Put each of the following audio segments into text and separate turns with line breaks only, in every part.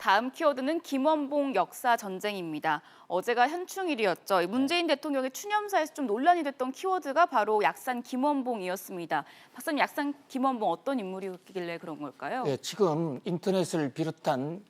다음 키워드는 김원봉 역사 전쟁입니다. 어제가 현충일이었죠. 문재인 대통령의 추념사에서 좀 논란이 됐던 키워드가 바로 약산 김원봉이었습니다. 박사님, 약산 김원봉 어떤 인물이었길래 그런 걸까요?
네, 지금 인터넷을 비롯한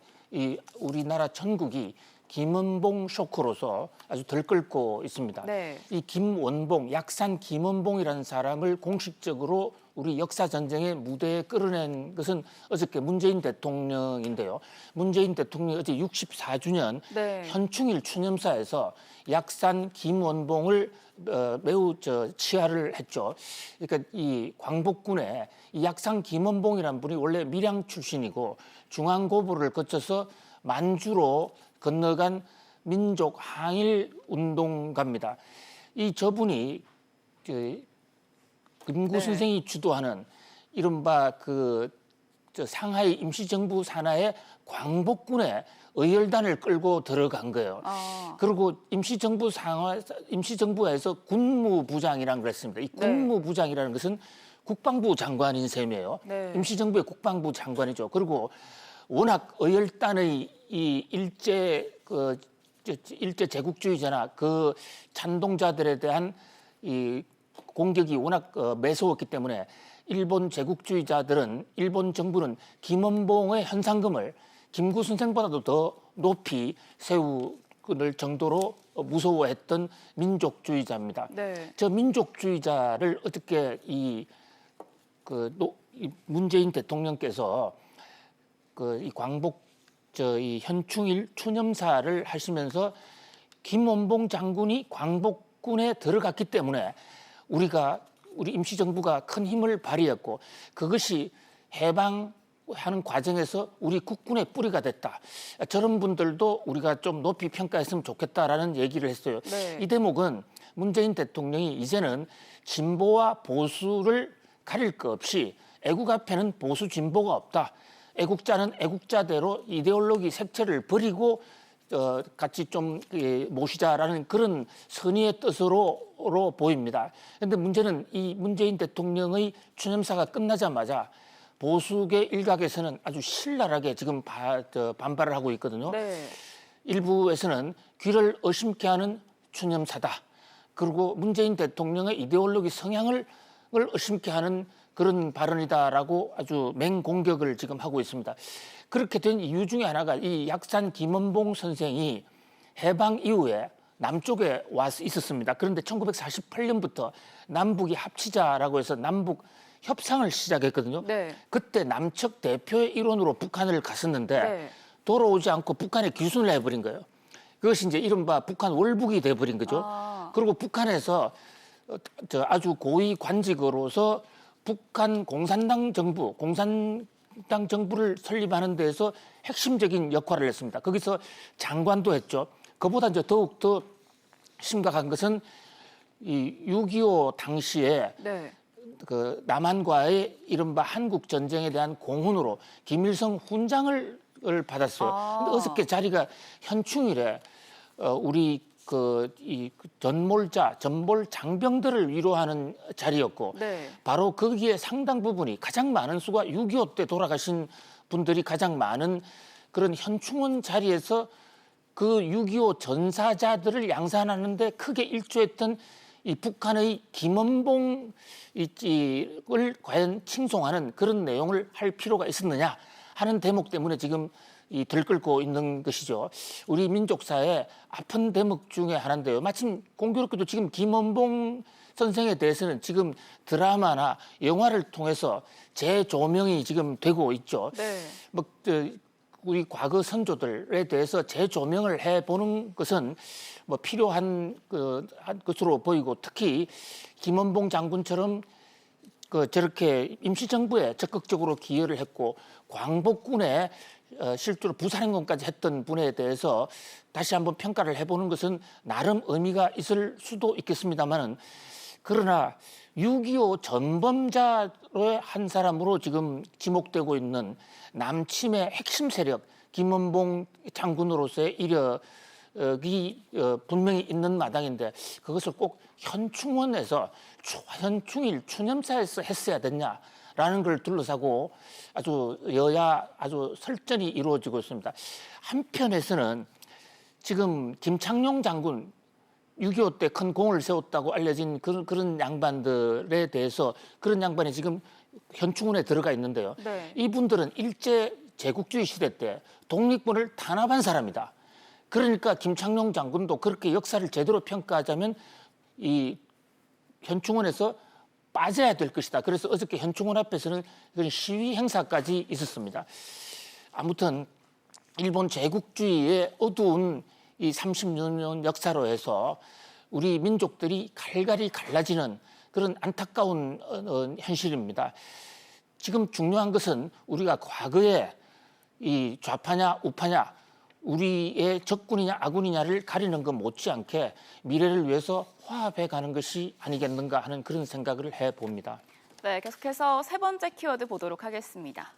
우리나라 전국이 김원봉 쇼크로서 아주 들끓고 있습니다.
네.
이 김원봉, 약산 김원봉이라는 사람을 공식적으로 우리 역사 전쟁의 무대에 끌어낸 것은 어저께 문재인 대통령인데요. 문재인 대통령이 어제 64주년
네.
현충일 추념사에서 약산 김원봉을 매우 치하를 했죠. 그러니까 이 광복군의 이 약산 김원봉이라는 분이 원래 밀양 출신이고 중앙고부를 거쳐서 만주로 건너간 민족 항일 운동가입니다. 저분이 김구
네.
선생이 주도하는 이른바 상하이 임시정부 산하의 광복군의 의열단을 끌고 들어간 거예요. 그리고 임시정부에서 군무부장이라는 걸 했습니다. 이 군무부장이라는 것은 국방부 장관인 셈이에요.
네.
임시정부의 국방부 장관이죠. 그리고 워낙 의열단의 이 일제 제국주의자나 그 찬동자들에 대한 이 공격이 워낙 매서웠기 때문에 일본 제국주의자들은 일본 정부는 김원봉의 현상금을 김구 선생보다도 더 높이 세울 정도로 무서워했던 민족주의자입니다.
네.
저 민족주의자를 어떻게 문재인 대통령께서 이 광복 이 현충일 추념사를 하시면서 김원봉 장군이 광복군에 들어갔기 때문에 우리 임시정부가 큰 힘을 발휘했고 그것이 해방하는 과정에서 우리 국군의 뿌리가 됐다. 저런 분들도 우리가 좀 높이 평가했으면 좋겠다라는 얘기를 했어요.
네.
이 대목은 문재인 대통령이 이제는 진보와 보수를 가릴 것 없이 애국 앞에는 보수 진보가 없다. 애국자는 애국자대로 이데올로기 색채를 버리고 같이 좀 모시자라는 그런 선의의 뜻으로 보입니다. 그런데 문제는 이 문재인 대통령의 추념사가 끝나자마자 보수계 일각에서는 아주 신랄하게 지금 반발을 하고 있거든요.
네.
일부에서는 귀를 의심케 하는 추념사다. 그리고 문재인 대통령의 이데올로기 성향을 의심케 하는 그런 발언이다라고 아주 맹공격을 지금 하고 있습니다. 그렇게 된 이유 중에 하나가 이 약산 김원봉 선생이 해방 이후에 남쪽에 와서 있었습니다. 그런데 1948년부터 남북이 합치자라고 해서 남북 협상을 시작했거든요.
네.
그때 남측 대표의 일원으로 북한을 갔었는데
네.
돌아오지 않고 북한에 귀순을 해버린 거예요. 그것이 이제 이른바 북한 월북이 돼버린 거죠. 그리고 북한에서 아주 고위 관직으로서 북한 공산당 정부를 설립하는 데에서 핵심적인 역할을 했습니다. 거기서 장관도 했죠. 그보다 이제 더욱 더 심각한 것은 이 6.25 당시에
네.
남한과의 이른바 한국 전쟁에 대한 공훈으로 김일성 훈장을 받았어요. 근데 어저께 자리가 현충일에 우리 전몰 장병들을 위로하는 자리였고
네.
바로 거기에 상당 부분이 가장 많은 수가 6.25 때 돌아가신 분들이 가장 많은 그런 현충원 자리에서 그 6.25 전사자들을 양산하는데 크게 일조했던 이 북한의 김원봉을 과연 칭송하는 그런 내용을 할 필요가 있었느냐 하는 대목 때문에 지금 들끓고 있는 것이죠. 우리 민족사의 아픈 대목 중에 하나인데요. 마침 공교롭게도 지금 김원봉 선생에 대해서는 지금 드라마나 영화를 통해서 재조명이 지금 되고 있죠.
네.
우리 과거 선조들에 대해서 재조명을 해보는 것은 필요한 것으로 보이고 특히 김원봉 장군처럼 저렇게 임시정부에 적극적으로 기여를 했고 광복군에 실제로 부사령관까지 했던 분에 대해서 다시 한번 평가를 해보는 것은 나름 의미가 있을 수도 있겠습니다만은 그러나 6.25 전범자의 한 사람으로 지금 지목되고 있는 남침의 핵심 세력 김원봉 장군으로서의 이력이 분명히 있는 마당인데 그것을 꼭 현충원에서 현충일 추념사에서 했어야 됐냐 라는 걸 둘러싸고 아주 여야 아주 설전이 이루어지고 있습니다. 한편에서는 지금 김창룡 장군 6.25 때 큰 공을 세웠다고 알려진 그런 양반들에 대해서 그런 양반이 지금 현충원에 들어가 있는데요.
네.
이분들은 일제 제국주의 시대 때 독립군을 탄압한 사람이다. 그러니까 김창룡 장군도 그렇게 역사를 제대로 평가하자면 이 현충원에서 빠져야 될 것이다. 그래서 어저께 현충원 앞에서는 그런 시위 행사까지 있었습니다. 아무튼 일본 제국주의의 어두운 이 30년 역사로 해서 우리 민족들이 갈갈이 갈라지는 그런 안타까운 현실입니다. 지금 중요한 것은 우리가 과거에 이 좌파냐 우파냐 우리의 적군이냐 아군이냐를 가리는 것 못지않게 미래를 위해서 화합해 가는 것이 아니겠는가 하는 그런 생각을 해봅니다.
네, 계속해서 세 번째 키워드 보도록 하겠습니다.